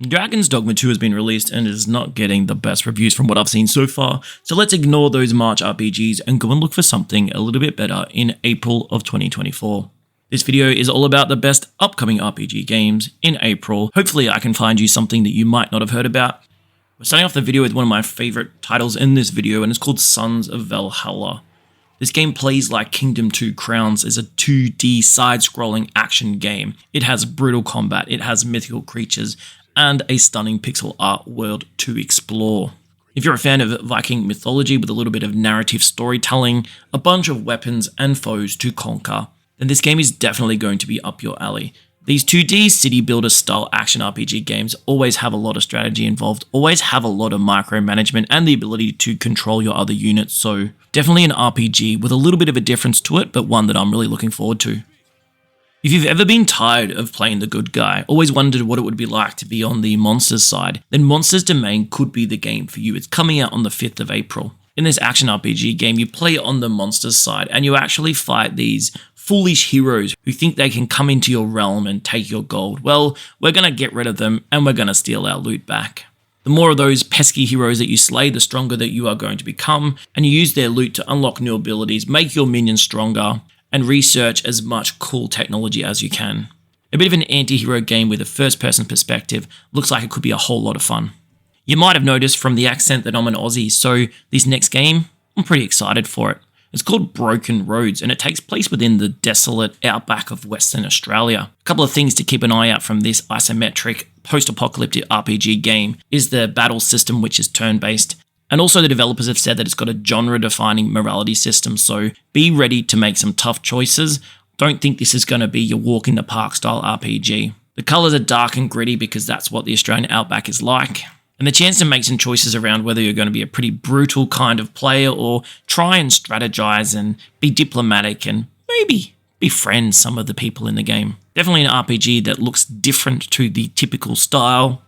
Dragon's Dogma 2 has been released and is not getting the best reviews from what I've seen so far, so let's ignore those March RPGs and go and look for something a little bit better in April of 2024. This video is all about the best upcoming RPG games in April. Hopefully I can find you something that you might not have heard about. We're starting off the video with one of my favorite titles in this video, and it's called Sons of Valhalla. This game plays like Kingdom 2 Crowns is a 2D side-scrolling action game. It has brutal combat, it has mythical creatures, and a stunning pixel art world to explore. If you're a fan of Viking mythology with a little bit of narrative storytelling, a bunch of weapons and foes to conquer, then this game is definitely going to be up your alley. These 2D city builder style action RPG games always have a lot of strategy involved, always have a lot of micromanagement and the ability to control your other units, so definitely an RPG with a little bit of a difference to it, but one that I'm really looking forward to. If you've ever been tired of playing the good guy, always wondered what it would be like to be on the monsters side, then Monsters Domain could be the game for you. It's coming out on the 5th of April. In this action RPG game, you play on the monsters side and you actually fight these foolish heroes who think they can come into your realm and take your gold. Well, we're going to get rid of them and we're going to steal our loot back. The more of those pesky heroes that you slay, the stronger that you are going to become, and you use their loot to unlock new abilities, make your minions stronger, and research as much cool technology as you can. A bit of an anti-hero game with a first-person perspective looks like it could be a whole lot of fun. You might have noticed from the accent that I'm an Aussie, so this next game, I'm pretty excited for it. It's called Broken Roads, and it takes place within the desolate outback of Western Australia. A couple of things to keep an eye out from this isometric post-apocalyptic RPG game is the battle system, which is turn-based, and also the developers have said that it's got a genre-defining morality system, so be ready to make some tough choices. Don't think this is going to be your walk-in-the-park style RPG. The colours are dark and gritty because that's what the Australian outback is like. And the chance to make some choices around whether you're going to be a pretty brutal kind of player or try and strategize and be diplomatic and maybe befriend some of the people in the game. Definitely an RPG that looks different to the typical style.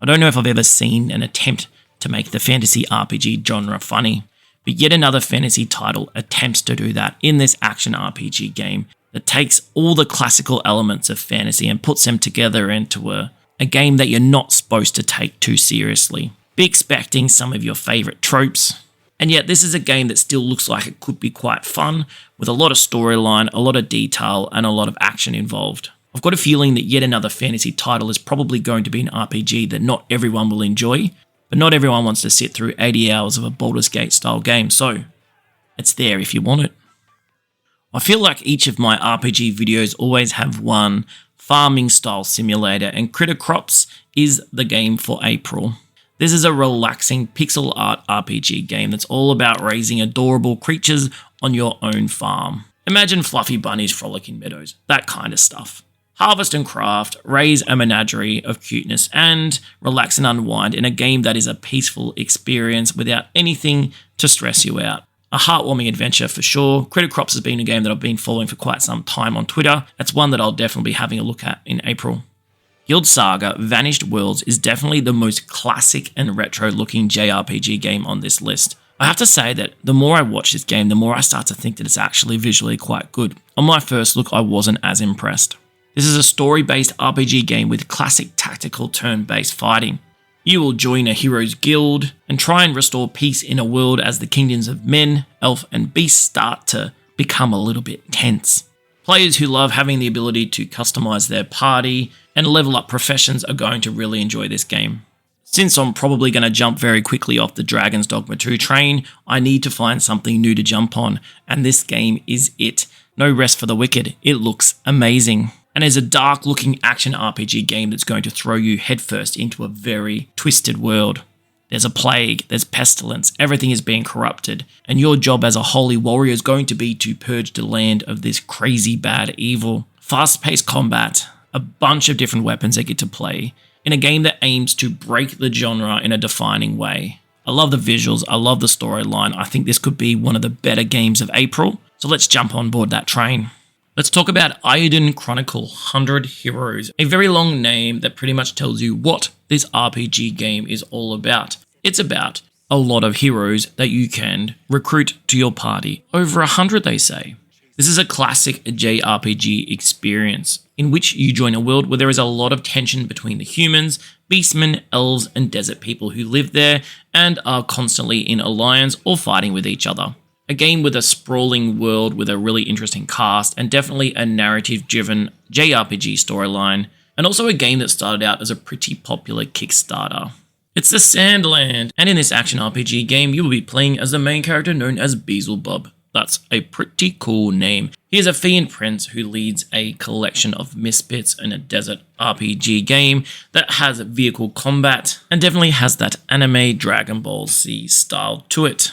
I don't know if I've ever seen an attempt to make the fantasy RPG genre funny, but yet another fantasy title attempts to do that in this action RPG game that takes all the classical elements of fantasy and puts them together into a game that you're not supposed to take too seriously. Be expecting some of your favorite tropes, and yet this is a game that still looks like it could be quite fun, with a lot of storyline, a lot of detail, and a lot of action involved. I've got a feeling that yet another fantasy title is probably going to be an RPG that not everyone will enjoy, but not everyone wants to sit through 80 hours of a Baldur's Gate style game, so it's there if you want it. I feel like each of my RPG videos always have one farming style simulator, and Critter Crops is the game for April. This is a relaxing pixel art RPG game that's all about raising adorable creatures on your own farm. Imagine fluffy bunnies frolicking meadows, that kind of stuff. Harvest and craft, raise a menagerie of cuteness, and relax and unwind in a game that is a peaceful experience without anything to stress you out. A heartwarming adventure for sure. Critter Crops has been a game that I've been following for quite some time on Twitter. That's one that I'll definitely be having a look at in April. Guild Saga Vanished Worlds is definitely the most classic and retro looking JRPG game on this list. I have to say that the more I watch this game, the more I start to think that it's actually visually quite good. On my first look, I wasn't as impressed. This is a story-based RPG game with classic tactical turn-based fighting. You will join a hero's guild and try and restore peace in a world as the kingdoms of men, elf, and beast start to become a little bit tense. Players who love having the ability to customize their party and level up professions are going to really enjoy this game. Since I'm probably going to jump very quickly off the Dragon's Dogma 2 train, I need to find something new to jump on, and this game is it. No rest for the wicked. It looks amazing. And it's a dark-looking action RPG game that's going to throw you headfirst into a very twisted world. There's a plague, there's pestilence, everything is being corrupted, and your job as a holy warrior is going to be to purge the land of this crazy bad evil. Fast-paced combat, a bunch of different weapons that get to play, in a game that aims to break the genre in a defining way. I love the visuals, I love the storyline, I think this could be one of the better games of April, so let's jump on board that train. Let's talk about Eiyuden Chronicle 100 Heroes, a very long name that pretty much tells you what this RPG game is all about. It's about a lot of heroes that you can recruit to your party. Over 100, they say. This is a classic JRPG experience in which you join a world where there is a lot of tension between the humans beastmen, elves, and desert people who live there and are constantly in alliance or fighting with each other. A game with a sprawling world with a really interesting cast and definitely a narrative-driven JRPG storyline, and also a game that started out as a pretty popular Kickstarter. It's the Sandland, and in this action RPG game, you will be playing as the main character known as Beelzebub. That's a pretty cool name. He is a fiend prince who leads a collection of misfits in a desert RPG game that has vehicle combat and definitely has that anime Dragon Ball Z style to it.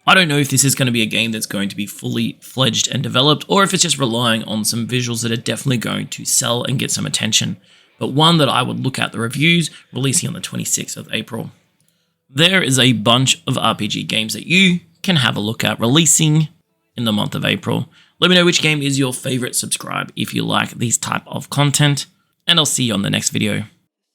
I don't know if this is going to be a game that's going to be fully fledged and developed, or if it's just relying on some visuals that are definitely going to sell and get some attention, but one that I would look at the reviews releasing on the 26th of April. There is a bunch of RPG games that you can have a look at releasing in the month of April. Let me know which game is your favorite, subscribe if you like these type of content, and I'll see you on the next video.